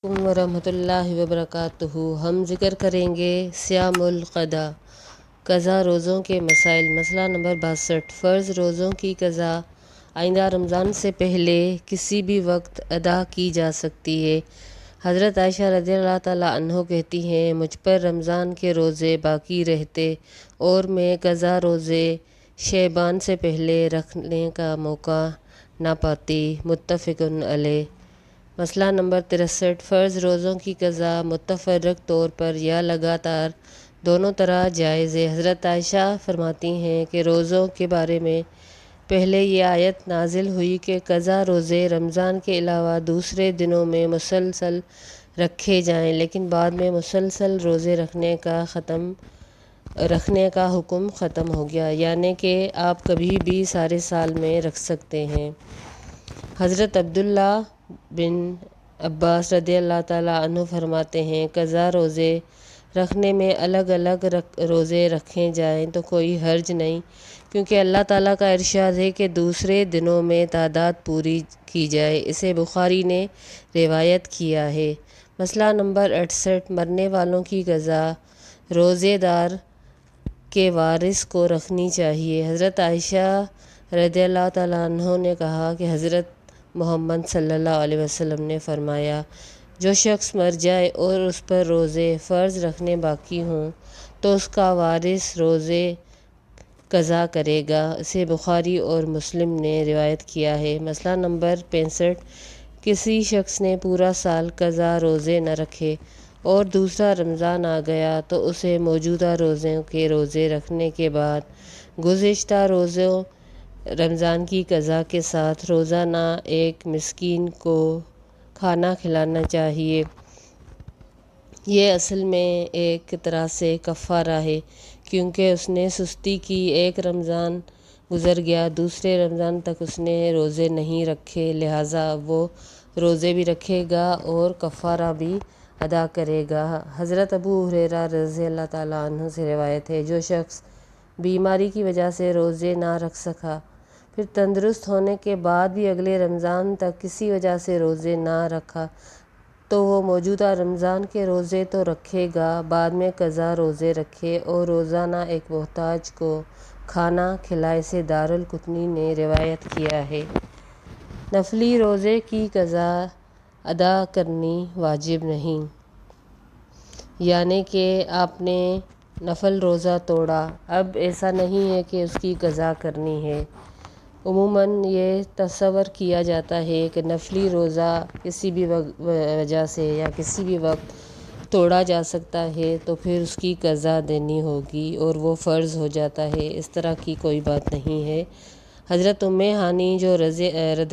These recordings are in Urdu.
ورحمۃ اللہ وبرکاتہ۔ ہم ذکر کریں گے صیام القضاء، قضا روزوں کے مسائل۔ مسئلہ نمبر 62۔ فرض روزوں کی قضا آئندہ رمضان سے پہلے کسی بھی وقت ادا کی جا سکتی ہے۔ حضرت عائشہ رضی اللہ تعالیٰ عنہ کہتی ہیں، مجھ پر رمضان کے روزے باقی رہتے اور میں قضا روزے شعبان سے پہلے رکھنے کا موقع نہ پاتی۔ متفق علیہ۔ مسئلہ نمبر 63۔ فرض روزوں کی قضا متفرق طور پر یا لگاتار دونوں طرح جائز ہے۔ حضرت عائشہ فرماتی ہیں کہ روزوں کے بارے میں پہلے یہ آیت نازل ہوئی کہ قضا روزے رمضان کے علاوہ دوسرے دنوں میں مسلسل رکھے جائیں، لیکن بعد میں مسلسل روزے رکھنے کا حکم ختم ہو گیا، یعنی کہ آپ کبھی بھی سارے سال میں رکھ سکتے ہیں۔ حضرت عبداللہ بن عباس رضی اللہ تعالیٰ عنہ فرماتے ہیں، قضا روزے رکھنے میں الگ الگ روزے رکھے جائیں تو کوئی حرج نہیں، کیونکہ اللہ تعالیٰ کا ارشاد ہے کہ دوسرے دنوں میں تعداد پوری کی جائے۔ اسے بخاری نے روایت کیا ہے۔ مسئلہ نمبر 68۔ مرنے والوں کی قضا روزے دار کے وارث کو رکھنی چاہیے۔ حضرت عائشہ رضی اللہ تعالیٰ عنہ نے کہا کہ حضرت محمد صلی اللہ علیہ وسلم نے فرمایا، جو شخص مر جائے اور اس پر روزے فرض رکھنے باقی ہوں تو اس کا وارث روزے قضا کرے گا۔ اسے بخاری اور مسلم نے روایت کیا ہے۔ مسئلہ نمبر 65۔ کسی شخص نے پورا سال قضا روزے نہ رکھے اور دوسرا رمضان آ گیا تو اسے موجودہ روزوں کے روزے رکھنے کے بعد گزشتہ روزوں رمضان کی قضا کے ساتھ روزانہ ایک مسکین کو کھانا کھلانا چاہیے۔ یہ اصل میں ایک طرح سے کفارہ ہے، کیونکہ اس نے سستی کی، ایک رمضان گزر گیا، دوسرے رمضان تک اس نے روزے نہیں رکھے، لہٰذا وہ روزے بھی رکھے گا اور کفارہ بھی ادا کرے گا۔ حضرت ابو ہریرہ رضی اللہ تعالیٰ عنہ سے روایت ہے، جو شخص بیماری کی وجہ سے روزے نہ رکھ سکا، پھر تندرست ہونے کے بعد بھی اگلے رمضان تک کسی وجہ سے روزے نہ رکھا تو وہ موجودہ رمضان کے روزے تو رکھے گا، بعد میں قضا روزے رکھے اور روزانہ ایک محتاج کو کھانا کھلائے۔ سے دارالقطنی نے روایت کیا ہے۔ نفلی روزے کی قضا ادا کرنی واجب نہیں، یعنی کہ آپ نے نفل روزہ توڑا، اب ایسا نہیں ہے کہ اس کی قضا کرنی ہے۔ عموماً یہ تصور کیا جاتا ہے کہ نفلی روزہ کسی بھی وجہ سے یا کسی بھی وقت توڑا جا سکتا ہے تو پھر اس کی قضا دینی ہوگی اور وہ فرض ہو جاتا ہے، اس طرح کی کوئی بات نہیں ہے۔ حضرت ام ہانی جو رضی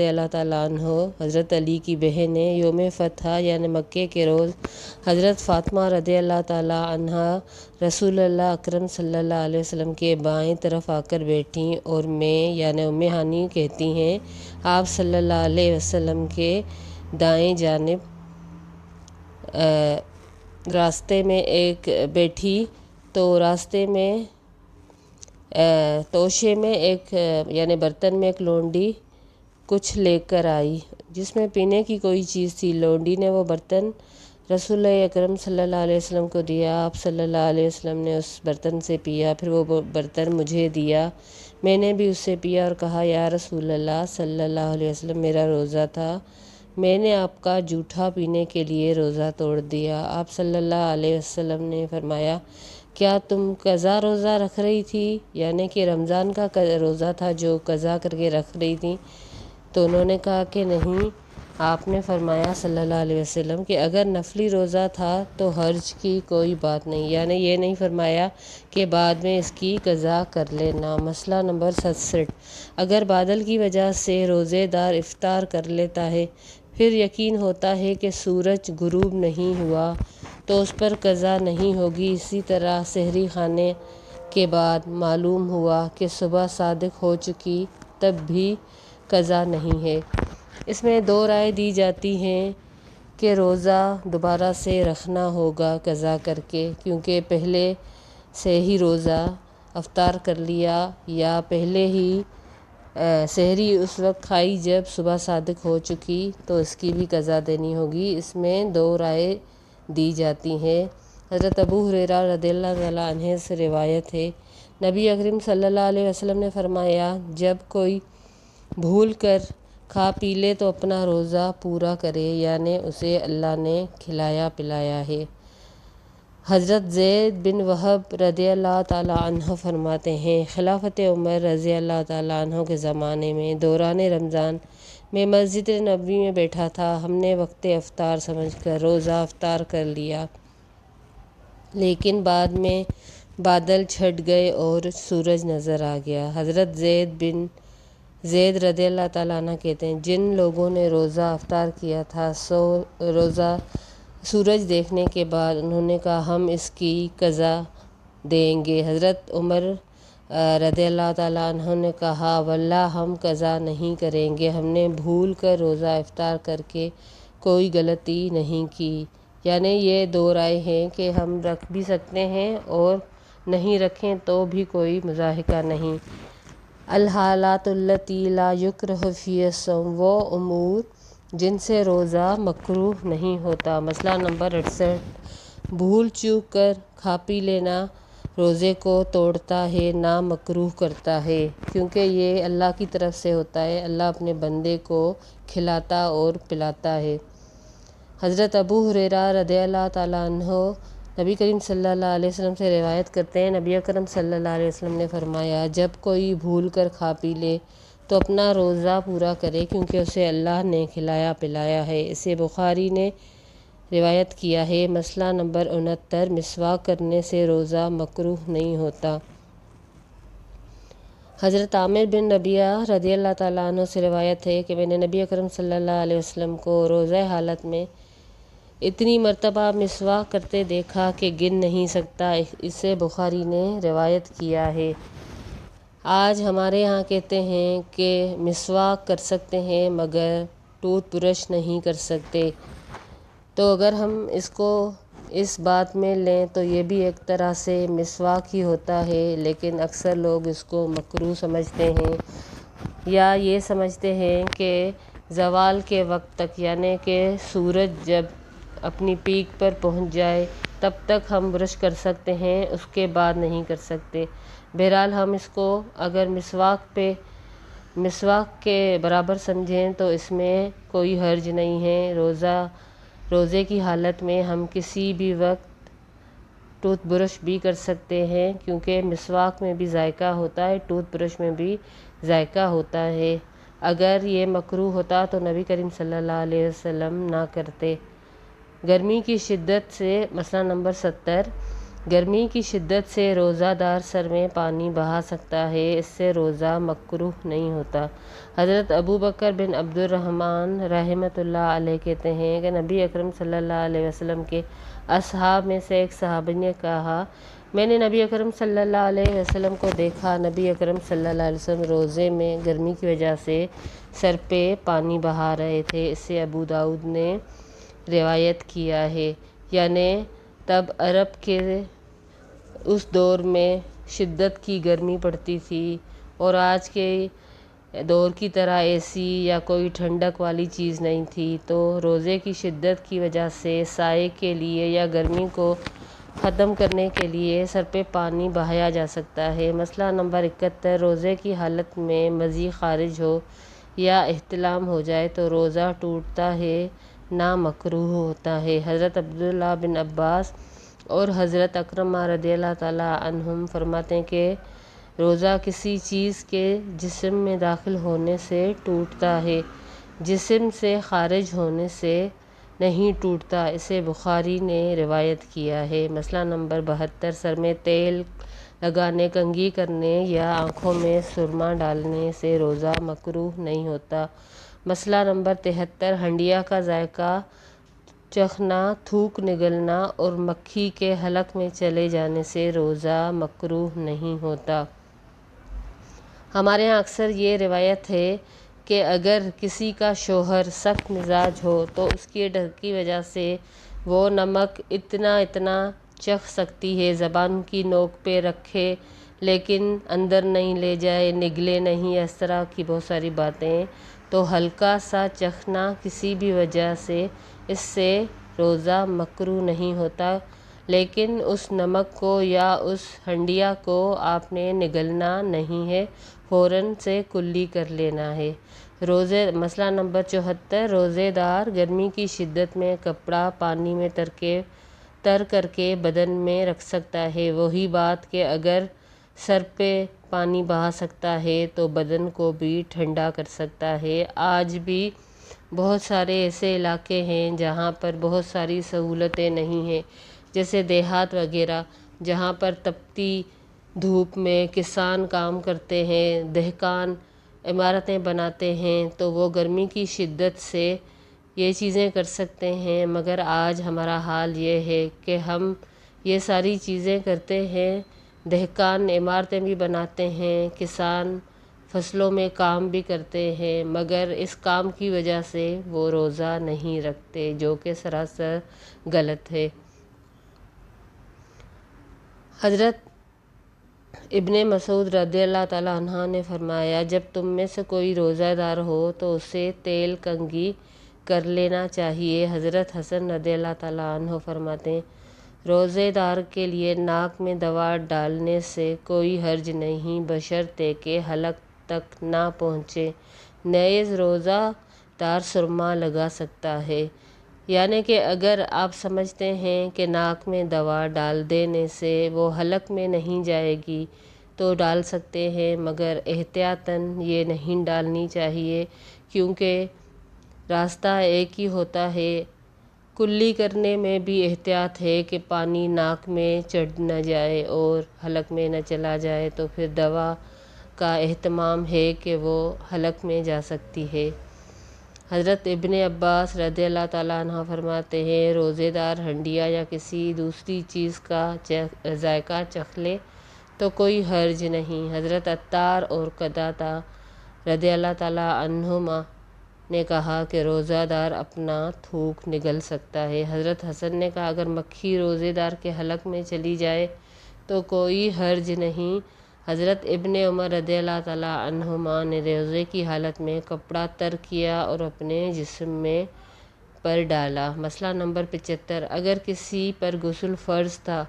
اللہ تعالیٰ عنہ حضرت علی کی بہن ہے، یوم فتح یعنی مکے کے روز حضرت فاطمہ رضی اللہ تعالیٰ عنہا رسول اللہ اکرم صلی اللہ علیہ وسلم کے بائیں طرف آ کر بیٹھیں اور میں یعنی ام ہانی کہتی ہیں، آپ صلی اللہ علیہ وسلم کے دائیں جانب راستے میں ایک بیٹھی تو راستے میں توشے میں ایک یعنی برتن میں ایک لونڈی کچھ لے کر آئی جس میں پینے کی کوئی چیز تھی۔ لونڈی نے وہ برتن رسول اکرم صلی اللہ علیہ وسلم کو دیا، آپ صلی اللہ علیہ وسلم نے اس برتن سے پیا، پھر وہ برتن مجھے دیا، میں نے بھی اس سے پیا اور کہا، یا رسول اللہ صلی اللہ علیہ وسلم، میرا روزہ تھا، میں نے آپ کا جھوٹا پینے کے لیے روزہ توڑ دیا۔ آپ صلی اللہ علیہ وسلم نے فرمایا، کیا تم قضا روزہ رکھ رہی تھی؟ یعنی کہ رمضان کا روزہ تھا جو قضا کر کے رکھ رہی تھی؟ تو انہوں نے کہا کہ نہیں۔ آپ نے فرمایا صلی اللہ علیہ وسلم کہ اگر نفلی روزہ تھا تو حرج کی کوئی بات نہیں، یعنی یہ نہیں فرمایا کہ بعد میں اس کی قضا کر لینا۔ مسئلہ نمبر 67۔ اگر بادل کی وجہ سے روزے دار افطار کر لیتا ہے، پھر یقین ہوتا ہے کہ سورج غروب نہیں ہوا تو اس پر قضا نہیں ہوگی۔ اسی طرح سحری کھانے کے بعد معلوم ہوا کہ صبح صادق ہو چکی، تب بھی قضا نہیں ہے۔ اس میں دو رائے دی جاتی ہیں کہ روزہ دوبارہ سے رکھنا ہوگا قضا کر کے، کیونکہ پہلے سے ہی روزہ افطار کر لیا، یا پہلے ہی سحری اس وقت کھائی جب صبح صادق ہو چکی تو اس کی بھی قضا دینی ہوگی۔ اس میں 2 رائے دی جاتی ہیں۔ حضرت ابو ہریرہ رضی اللہ تعالیٰ عنہ سے روایت ہے، نبی اکرم صلی اللہ علیہ وسلم نے فرمایا، جب کوئی بھول کر کھا پی لے تو اپنا روزہ پورا کرے، یعنی اسے اللہ نے کھلایا پلایا ہے۔ حضرت زید بن وہب رضی اللہ تعالیٰ عنہ فرماتے ہیں، خلافت عمر رضی اللہ تعالیٰ عنہ کے زمانے میں دوران رمضان میں مسجد نبوی میں بیٹھا تھا، ہم نے وقت افطار سمجھ کر روزہ افطار کر لیا، لیکن بعد میں بادل چھٹ گئے اور سورج نظر آ گیا۔ حضرت زید رضی اللہ تعالیٰ عنہ کہتے ہیں، جن لوگوں نے روزہ افطار کیا تھا سورج دیکھنے کے بعد انہوں نے کہا ہم اس کی قضا دیں گے۔ حضرت عمر رضی اللہ تعالیٰ عنہ نے کہا واللہ ہم قضا نہیں کریں گے، ہم نے بھول کر روزہ افطار کر کے کوئی غلطی نہیں کی۔ یعنی یہ 2 رائے ہیں کہ ہم رکھ بھی سکتے ہیں اور نہیں رکھیں تو بھی کوئی مضاحکہ نہیں۔ الحالات التی لا یکرہ فیہا الصوم، وہ امور جن سے روزہ مکروہ نہیں ہوتا۔ مسئلہ نمبر 68، بھول چوک کر کھا پی لینا روزے کو توڑتا ہے نہ مکروہ کرتا ہے، کیونکہ یہ اللہ کی طرف سے ہوتا ہے، اللہ اپنے بندے کو کھلاتا اور پلاتا ہے۔ حضرت ابو ہریرہ رضی اللہ تعالیٰ عنہ نبی کریم صلی اللہ علیہ وسلم سے روایت کرتے ہیں، نبی اکرم صلی اللہ علیہ وسلم نے فرمایا، جب کوئی بھول کر کھا پی لے تو اپنا روزہ پورا کرے، کیونکہ اسے اللہ نے کھلایا پلایا ہے۔ اسے بخاری نے روایت کیا ہے۔ مسئلہ نمبر 69، مسواک کرنے سے روزہ مکروہ نہیں ہوتا۔ حضرت عامر بن ربیعہ رضی اللہ تعالیٰ عنہ سے روایت ہے کہ میں نے نبی اکرم صلی اللہ علیہ وسلم کو روزہ حالت میں اتنی مرتبہ مسواک کرتے دیکھا کہ گن نہیں سکتا۔ اسے بخاری نے روایت کیا ہے۔ آج ہمارے یہاں کہتے ہیں کہ مسواک کر سکتے ہیں مگر ٹوتھ برش نہیں کر سکتے، تو اگر ہم اس کو اس بات میں لیں تو یہ بھی ایک طرح سے مسواک ہی ہوتا ہے، لیکن اکثر لوگ اس کو مکروہ سمجھتے ہیں یا یہ سمجھتے ہیں کہ زوال کے وقت تک، یعنی کہ سورج جب اپنی پیک پر پہنچ جائے تب تک ہم برش کر سکتے ہیں، اس کے بعد نہیں کر سکتے۔ بہرحال ہم اس کو اگر مسواک کے برابر سمجھیں تو اس میں کوئی حرج نہیں ہے۔ روزے کی حالت میں ہم کسی بھی وقت ٹوتھ برش بھی کر سکتے ہیں، کیونکہ مسواک میں بھی ذائقہ ہوتا ہے، ٹوتھ برش میں بھی ذائقہ ہوتا ہے۔ اگر یہ مکروہ ہوتا تو نبی کریم صلی اللہ علیہ وسلم نہ کرتے۔ گرمی کی شدت سے، مسئلہ نمبر 70، گرمی کی شدت سے روزہ دار سر میں پانی بہا سکتا ہے، اس سے روزہ مکروہ نہیں ہوتا۔ حضرت ابو بکر بن عبد الرحمن رحمۃ اللہ علیہ کہتے ہیں کہ نبی اکرم صلی اللہ علیہ وسلم کے اصحاب میں سے ایک صحابی نے کہا، میں نے نبی اکرم صلی اللہ علیہ وسلم کو دیکھا، نبی اکرم صلی اللہ علیہ وسلم روزے میں گرمی کی وجہ سے سر پہ پانی بہا رہے تھے۔ اس سے ابو داؤد نے روایت کیا ہے۔ یعنی تب عرب کے اس دور میں شدت کی گرمی پڑتی تھی اور آج کے دور کی طرح اے سی یا کوئی ٹھنڈک والی چیز نہیں تھی، تو روزے کی شدت کی وجہ سے سائے کے لیے یا گرمی کو ختم کرنے کے لیے سر پہ پانی بہایا جا سکتا ہے۔ مسئلہ نمبر 71، روزے کی حالت میں مزی خارج ہو یا احتلام ہو جائے تو روزہ ٹوٹتا ہے نہ مکروہ ہوتا ہے۔ حضرت عبداللہ بن عباس اور حضرت اکرمہ رضی اللہ تعالیٰ عنہم فرماتے ہیں کہ روزہ کسی چیز کے جسم میں داخل ہونے سے ٹوٹتا ہے، جسم سے خارج ہونے سے نہیں ٹوٹتا۔ اسے بخاری نے روایت کیا ہے۔ مسئلہ نمبر 72، سر میں تیل لگانے، کنگھی کرنے یا آنکھوں میں سرما ڈالنے سے روزہ مکروہ نہیں ہوتا۔ مسئلہ نمبر 73، ہنڈیا کا ذائقہ چکھنا، تھوک نگلنا اور مکھی کے حلق میں چلے جانے سے روزہ مکروہ نہیں ہوتا۔ ہمارے ہاں اکثر یہ روایت ہے کہ اگر کسی کا شوہر سخت مزاج ہو تو اس کے ڈر کی وجہ سے وہ نمک اتنا چکھ سکتی ہے، زبان کی نوک پہ رکھے لیکن اندر نہیں لے جائے، نگلے نہیں، اس طرح کی بہت ساری باتیں، تو ہلکا سا چکھنا کسی بھی وجہ سے اس سے روزہ مکروہ نہیں ہوتا، لیکن اس نمک کو یا اس ہنڈیا کو آپ نے نگلنا نہیں ہے، فوراً سے کلی کر لینا ہے۔ مسئلہ نمبر 74، روزے دار گرمی کی شدت میں کپڑا پانی میں تر کر کے بدن میں رکھ سکتا ہے۔ وہی بات کہ اگر سر پہ پانی بہا سکتا ہے تو بدن کو بھی ٹھنڈا کر سکتا ہے۔ آج بھی بہت سارے ایسے علاقے ہیں جہاں پر بہت ساری سہولتیں نہیں ہیں، جیسے دیہات وغیرہ، جہاں پر تپتی دھوپ میں کسان کام کرتے ہیں، دہقان عمارتیں بناتے ہیں، تو وہ گرمی کی شدت سے یہ چیزیں کر سکتے ہیں، مگر آج ہمارا حال یہ ہے کہ ہم یہ ساری چیزیں کرتے ہیں، دہقان عمارتیں بھی بناتے ہیں، کسان فصلوں میں کام بھی کرتے ہیں، مگر اس کام کی وجہ سے وہ روزہ نہیں رکھتے، جو کہ سراسر غلط ہے۔ حضرت ابن مسعود رضی اللہ تعالیٰ عنہ نے فرمایا، جب تم میں سے کوئی روزہ دار ہو تو اسے تیل کنگھی کر لینا چاہیے۔ حضرت حسن رضی اللہ تعالیٰ عنہ فرماتے ہیں، روزے دار کے لیے ناک میں دوا ڈالنے سے کوئی حرج نہیں، بشرطے کہ حلق تک نہ پہنچے۔ نیز روزہ دار سرما لگا سکتا ہے، یعنی کہ اگر آپ سمجھتے ہیں کہ ناک میں دوا ڈال دینے سے وہ حلق میں نہیں جائے گی تو ڈال سکتے ہیں، مگر احتیاطاً یہ نہیں ڈالنی چاہیے، کیونکہ راستہ ایک ہی ہوتا ہے۔ کلی کرنے میں بھی احتیاط ہے کہ پانی ناک میں چڑھ نہ جائے اور حلق میں نہ چلا جائے، تو پھر دوا کا اہتمام ہے کہ وہ حلق میں جا سکتی ہے۔ حضرت ابن عباس رضی اللہ تعالیٰ عنہ فرماتے ہیں، روزے دار ہنڈیا یا کسی دوسری چیز کا ذائقہ چکھ لے تو کوئی حرج نہیں۔ حضرت عطار اور قتادہ رضی اللہ تعالیٰ عنہما نے کہا کہ روزہ دار اپنا تھوک نگل سکتا ہے۔ حضرت حسن نے کہا، اگر مکھی روزے دار کے حلق میں چلی جائے تو کوئی حرج نہیں۔ حضرت ابن عمر رضی اللہ تعالیٰ عنہما نے روزے کی حالت میں کپڑا تر کیا اور اپنے جسم پر ڈالا۔ مسئلہ نمبر 75، اگر کسی پر غسل فرض تھا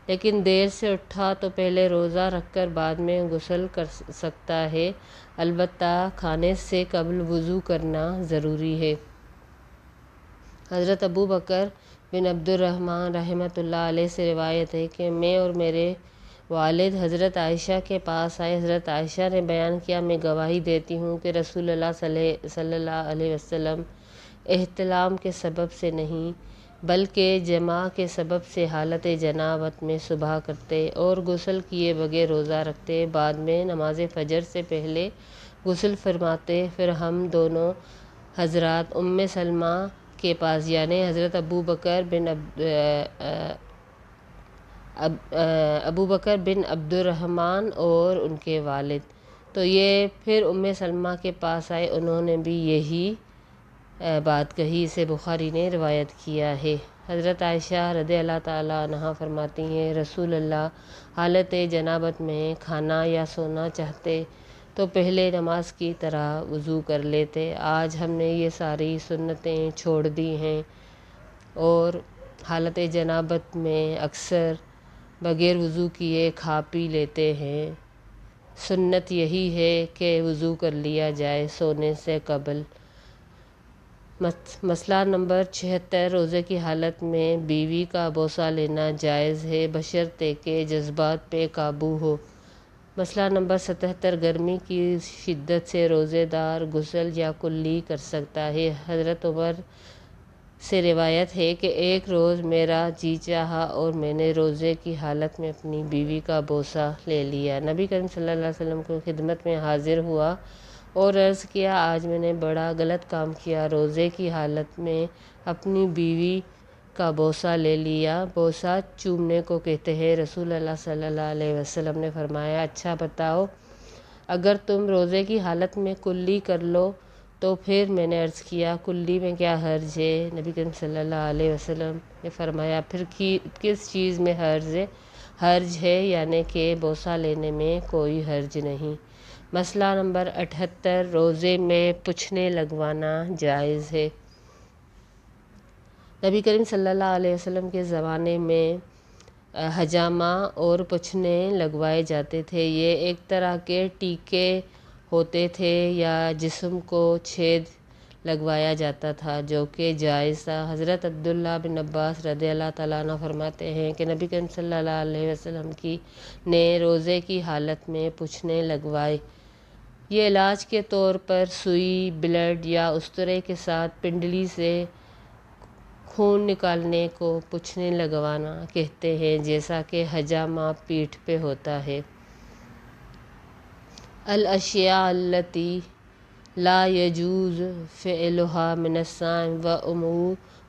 لیکن دیر سے اٹھا تو پہلے روزہ رکھ کر بعد میں غسل کر سکتا ہے، البتہ کھانے سے قبل وضو کرنا ضروری ہے۔ حضرت ابو بکر بن عبد الرحمن رحمۃ اللہ علیہ سے روایت ہے کہ میں اور میرے والد حضرت عائشہ کے پاس آئے۔ حضرت عائشہ نے بیان کیا، میں گواہی دیتی ہوں کہ رسول اللہ صلی اللہ علیہ وسلم احتلام کے سبب سے نہیں بلکہ جماع کے سبب سے حالت جنابت میں صبح کرتے اور غسل کیے بغیر روزہ رکھتے، بعد میں نماز فجر سے پہلے غسل فرماتے، پھر ہم دونوں حضرات ام سلمہ کے پاس، یعنی حضرت ابو بکر بن عبد الرحمن اور ان کے والد، تو یہ پھر ام سلمہ کے پاس آئے، انہوں نے بھی یہی بات کہی۔ اسے بخاری نے روایت کیا ہے۔ حضرت عائشہ رضی اللہ تعالیٰ عنہا فرماتی ہیں، رسول اللہ حالت جنابت میں کھانا یا سونا چاہتے تو پہلے نماز کی طرح وضو کر لیتے۔ آج ہم نے یہ ساری سنتیں چھوڑ دی ہیں اور حالت جنابت میں اکثر بغیر وضو کیے کھا پی لیتے ہیں۔ سنت یہی ہے کہ وضو کر لیا جائے سونے سے قبل۔ مسئلہ نمبر 76، روزے کی حالت میں بیوی کا بوسہ لینا جائز ہے بشرطے کہ جذبات پہ قابو ہو۔ مسئلہ نمبر 77، گرمی کی شدت سے روزے دار غسل یا کلی کر سکتا ہے۔ حضرت عمر سے روایت ہے کہ ایک روز میرا جی چاہا اور میں نے روزے کی حالت میں اپنی بیوی کا بوسہ لے لیا۔ نبی کریم صلی اللہ علیہ وسلم کی خدمت میں حاضر ہوا اور عرض کیا، آج میں نے بڑا غلط کام کیا، روزے کی حالت میں اپنی بیوی کا بوسہ لے لیا۔ بوسہ چومنے کو کہتے ہیں۔ رسول اللہ صلی اللہ علیہ وسلم نے فرمایا، اچھا بتاؤ، اگر تم روزے کی حالت میں کلی کر لو تو پھر میں نے عرض کیا، کلی میں کیا حرج ہے؟ نبی کریم صلی اللہ علیہ وسلم نے فرمایا، پھر کس چیز میں حرج ہے؟ حرج ہے، یعنی کہ بوسہ لینے میں کوئی حرج نہیں۔ مسئلہ نمبر 78، روزے میں پوچھنے لگوانا جائز ہے۔ نبی کریم صلی اللہ علیہ وسلم کے زمانے میں حجامہ اور پوچھنے لگوائے جاتے تھے۔ یہ ایک طرح کے ٹیکے ہوتے تھے یا جسم کو چھید لگوایا جاتا تھا جو کہ جائز تھا۔ حضرت عبداللہ بن عباس رضی اللہ تعالیٰ عنہ فرماتے ہیں کہ نبی کریم صلی اللہ علیہ وسلم نے روزے کی حالت میں پوچھنے لگوائے۔ یہ علاج کے طور پر سوئی، بلیڈ یا استرے کے ساتھ پنڈلی سے خون نکالنے کو پوچھنے لگوانا کہتے ہیں، جیسا کہ حجامہ پیٹھ پہ ہوتا ہے۔ الاشیاء التي لا يجوز فعلها من الصائم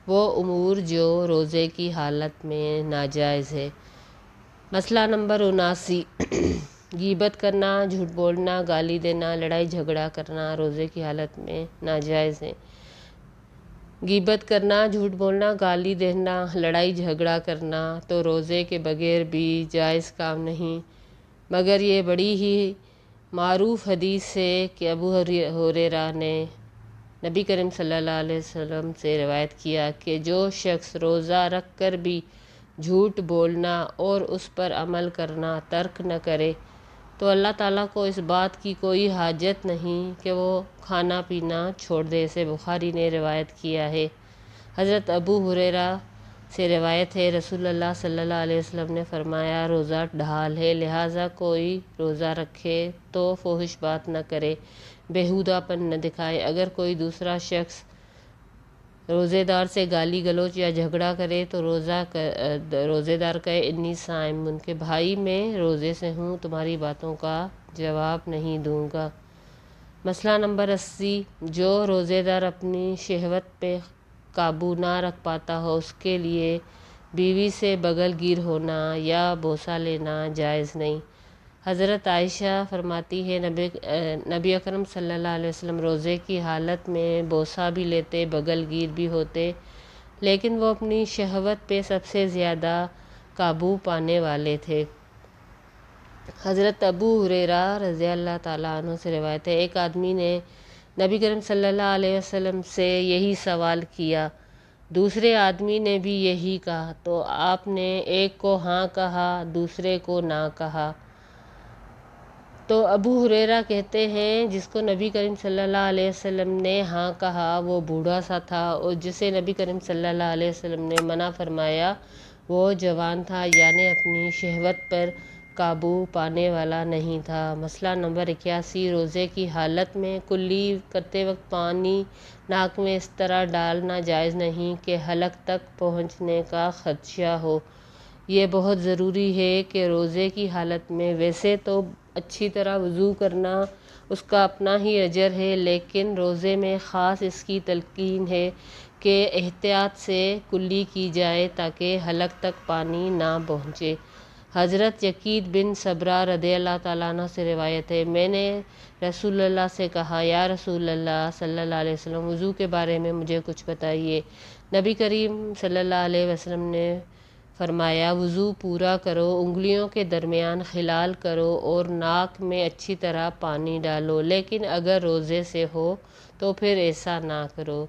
وہ امور جو روزے کی حالت میں ناجائز ہے۔ مسئلہ نمبر 79، غیبت کرنا، جھوٹ بولنا، گالی دینا، لڑائی جھگڑا کرنا روزے کی حالت میں ناجائز ہے۔ غیبت کرنا، جھوٹ بولنا، گالی دینا، لڑائی جھگڑا کرنا تو روزے کے بغیر بھی جائز کام نہیں، مگر یہ بڑی ہی معروف حدیث ہے کہ ابو ہریرہ نے نبی کریم صلی اللہ علیہ وسلم سے روایت کیا کہ جو شخص روزہ رکھ کر بھی جھوٹ بولنا اور اس پر عمل کرنا ترک نہ کرے تو اللہ تعالیٰ کو اس بات کی کوئی حاجت نہیں کہ وہ کھانا پینا چھوڑ دے۔ اسے بخاری نے روایت کیا ہے۔ حضرت ابو ہریرہ سے روایت ہے، رسول اللہ صلی اللہ علیہ وسلم نے فرمایا، روزہ ڈھال ہے، لہٰذا کوئی روزہ رکھے تو فحش بات نہ کرے، بیہودہ پن نہ دکھائے۔ اگر کوئی دوسرا شخص روزے دار سے گالی گلوچ یا جھگڑا کرے تو روزے دار کہے، انی صائم، ان کے بھائی میں روزے سے ہوں، تمہاری باتوں کا جواب نہیں دوں گا۔ مسئلہ نمبر 80، جو روزے دار اپنی شہوت پہ قابو نہ رکھ پاتا ہو اس کے لیے بیوی سے بغل گیر ہونا یا بوسہ لینا جائز نہیں۔ حضرت عائشہ فرماتی ہے، نبی اکرم صلی اللہ علیہ وسلم روزے کی حالت میں بوسہ بھی لیتے، بغل گیر بھی ہوتے، لیکن وہ اپنی شہوت پہ سب سے زیادہ قابو پانے والے تھے۔ حضرت ابو ہریرہ رضی اللہ تعالیٰ عنہ سے روایت ہے، ایک آدمی نے نبی کریم صلی اللہ علیہ وسلم سے یہی سوال کیا، دوسرے آدمی نے بھی یہی کہا، تو آپ نے ایک کو ہاں کہا، دوسرے کو نہ کہا۔ تو ابو ہریرہ کہتے ہیں، جس کو نبی کریم صلی اللہ علیہ وسلم نے ہاں کہا وہ بوڑھا سا تھا، اور جسے نبی کریم صلی اللہ علیہ وسلم نے منع فرمایا وہ جوان تھا، یعنی اپنی شہوت پر قابو پانے والا نہیں تھا۔ مسئلہ نمبر 81، روزے کی حالت میں کلی کرتے وقت پانی ناک میں اس طرح ڈالنا جائز نہیں کہ حلق تک پہنچنے کا خدشہ ہو۔ یہ بہت ضروری ہے کہ روزے کی حالت میں ویسے تو اچھی طرح وضو کرنا اس کا اپنا ہی اجر ہے، لیکن روزے میں خاص اس کی تلقین ہے کہ احتیاط سے کلی کی جائے تاکہ حلق تک پانی نہ پہنچے۔ حضرت یقید بن صبرہ رضی اللہ تعالیٰ عنہ سے روایت ہے، میں نے رسول اللہ سے کہا، یا رسول اللہ صلی اللہ علیہ وسلم، وضو کے بارے میں مجھے کچھ بتائیے۔ نبی کریم صلی اللہ علیہ وسلم نے فرمایا، وضو پورا کرو، انگلیوں کے درمیان خلال کرو اور ناک میں اچھی طرح پانی ڈالو، لیکن اگر روزے سے ہو تو پھر ایسا نہ کرو۔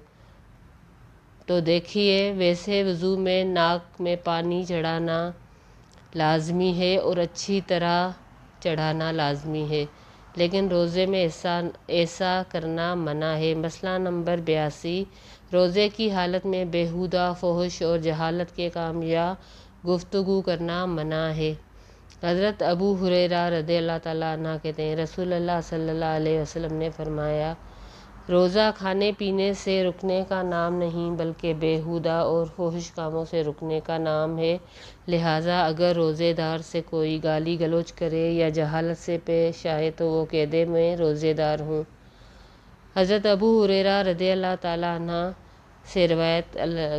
تو دیکھیے، ویسے وضو میں ناک میں پانی چڑھانا لازمی ہے اور اچھی طرح چڑھانا لازمی ہے، لیکن روزے میں ایسا کرنا منع ہے۔ مسئلہ نمبر 82، روزے کی حالت میں بیہودہ، فحش اور جہالت کے کام یا گفتگو کرنا منع ہے۔ حضرت ابو ہریرہ رضی اللہ تعالیٰ عنہ کہتے ہیں، رسول اللہ صلی اللہ علیہ وسلم نے فرمایا، روزہ کھانے پینے سے رکنے کا نام نہیں بلکہ بیہودہ اور فحش کاموں سے رکنے کا نام ہے، لہٰذا اگر روزے دار سے کوئی گالی گلوچ کرے یا جہالت سے پیش آئے تو وہ کہہ دے، میں روزے دار ہوں۔ حضرت ابو ہریرہ رضی اللہ تعالیٰ عنہ سے روایت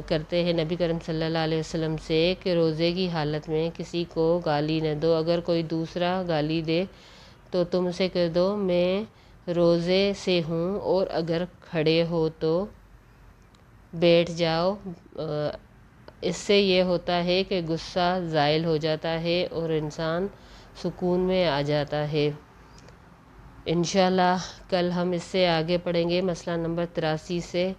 کرتے ہیں نبی کریم صلی اللہ علیہ وسلم سے کہ روزے کی حالت میں کسی کو گالی نہ دو، اگر کوئی دوسرا گالی دے تو تم اسے کہہ دو، میں روزے سے ہوں، اور اگر کھڑے ہو تو بیٹھ جاؤ، اس سے یہ ہوتا ہے کہ غصہ زائل ہو جاتا ہے اور انسان سکون میں آ جاتا ہے۔ انشاءاللہ کل ہم اس سے آگے پڑھیں گے مسئلہ نمبر 83 سے۔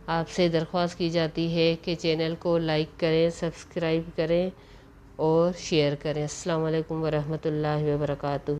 آپ سے درخواست کی جاتی ہے کہ چینل کو لائک کریں، سبسکرائب کریں اور شیئر کریں۔ السلام علیکم ورحمۃ اللہ وبرکاتہ۔